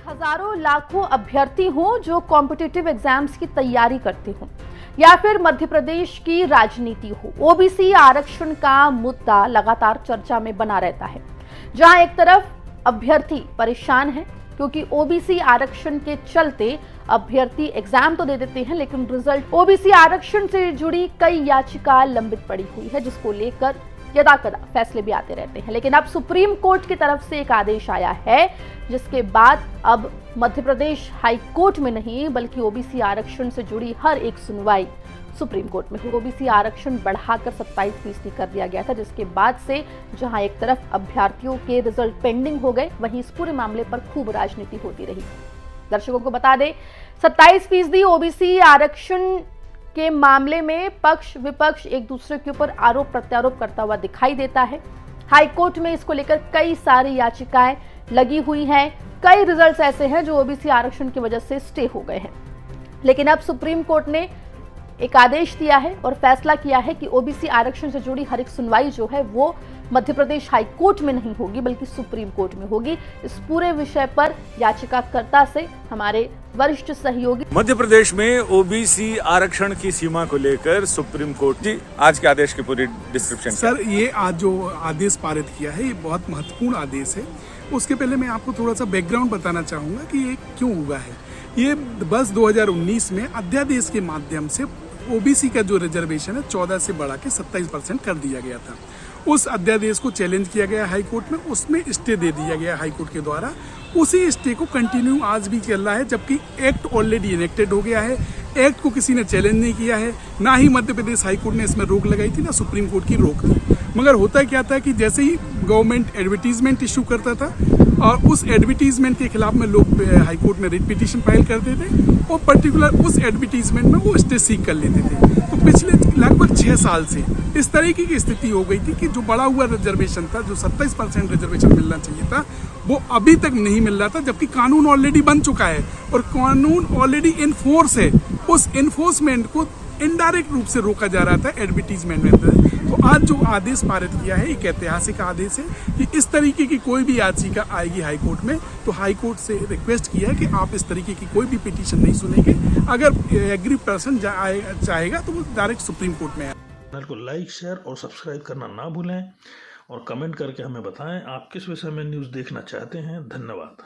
हजारों लाखों अभ्यर्थी हों जो कॉम्पिटिटिव एग्जाम्स की तैयारी करते हों या फिर मध्य प्रदेश की राजनीति हो, ओबीसी आरक्षण का मुद्दा लगातार चर्चा में बना रहता है। जहां एक तरफ अभ्यर्थी परेशान है क्योंकि ओबीसी आरक्षण के चलते अभ्यर्थी एग्जाम तो दे देते हैं लेकिन रिजल्ट ओबीसी आरक्षण से जुड़ी कई याचिका लंबित पड़ी हुई है, जिसको लेकर यदाकदा फैसले भी आते रहते हैं। लेकिन अब सुप्रीम कोर्ट की तरफ से एक आदेश आया है, जिसके बाद अब मध्य प्रदेश हाई कोर्ट में नहीं बल्कि ओबीसी आरक्षण से जुड़ी हर एक सुनवाई सुप्रीम कोर्ट में हुई। ओबीसी आरक्षण बढ़ाकर 27% कर दिया गया था, जिसके बाद से जहां एक तरफ अभ्यर्थियों के रिजल्ट पेंडिंग हो गए, वहीं इस पूरे मामले पर खूब राजनीति होती रही। दर्शकों को बता दें, 27% ओबीसी आरक्षण के मामले में पक्ष विपक्ष एक दूसरे के ऊपर आरोप प्रत्यारोप करता हुआ दिखाई देता है। हाईकोर्ट में इसको लेकर कई सारी याचिकाएं लगी हुई हैं। कई रिजल्ट्स ऐसे हैं जो ओबीसी आरक्षण की वजह से स्टे हो गए हैं, लेकिन अब सुप्रीम कोर्ट ने एक आदेश दिया है और फैसला किया है कि ओबीसी आरक्षण से जुड़ी हर एक सुनवाई जो है वो मध्य प्रदेश हाई कोर्ट में नहीं होगी बल्कि सुप्रीम कोर्ट में होगी। इस पूरे विषय पर याचिकाकर्ता से हमारे वरिष्ठ सहयोगी मध्य प्रदेश में ओबीसी आरक्षण की सीमा को लेकर सुप्रीम कोर्ट जी आज के आदेश की पूरी डिस्क्रिप्शन। सर, ये आज जो आदेश पारित किया है ये बहुत महत्वपूर्ण आदेश है। उसके पहले मैं आपको थोड़ा सा बैकग्राउंड बताना चाहूंगा कि ये क्यों हुआ है। ये बस 2019 में अध्यादेश के माध्यम से ओबीसी का जो रिजर्वेशन है 14 से बढ़ा के 27% कर दिया गया था। उस अध्यादेश को चैलेंज किया गया हाई कोर्ट में, उसमें स्टे दे दिया गया हाई कोर्ट के द्वारा। उसी स्टे को कंटिन्यू आज भी चल रहा है, जबकि एक्ट ऑलरेडी इनेक्टेड हो गया है। एक्ट को किसी ने चैलेंज नहीं किया है, ना ही मध्य प्रदेश हाई कोर्ट ने इसमें रोक लगाई थी, ना सुप्रीम कोर्ट की रोक थी। मगर होता क्या था कि जैसे ही गवर्नमेंट एडवर्टीजमेंट इशू करता था और उस एडवर्टीजमेंट के खिलाफ में लोग हाई कोर्ट में रिट पिटीशन फाइल करते थे और पर्टिकुलर उस एडवर्टीजमेंट में वो स्टे सीक कर लेते थे। तो पिछले लगभग 6 साल से इस तरीके की स्थिति हो गई थी कि जो बढ़ा हुआ रिजर्वेशन था, जो 27% रिजर्वेशन मिलना चाहिए था, वो अभी तक नहीं मिल रहा था, जबकि कानून ऑलरेडी बन चुका है और कानून ऑलरेडी इनफोर्स है। उस इन्फोर्समेंट को इनडायरेक्ट रूप से रोका जा रहा था एडवर्टीजमेंट में। तो आज जो आदेश पारित किया है एक ऐतिहासिक आदेश है कि इस तरीके की कोई भी याचिका आएगी हाई कोर्ट में तो हाई कोर्ट से रिक्वेस्ट किया है कि आप इस तरीके की कोई भी पिटीशन नहीं सुनेंगे। अगर एग्री पर्सन चाहेगा तो वो डायरेक्ट सुप्रीम कोर्ट में चैनल को लाइक, शेयर और सब्सक्राइब करना ना भूलें और कमेंट करके हमें बताएं आप किस विषय में न्यूज़ देखना चाहते हैं। धन्यवाद।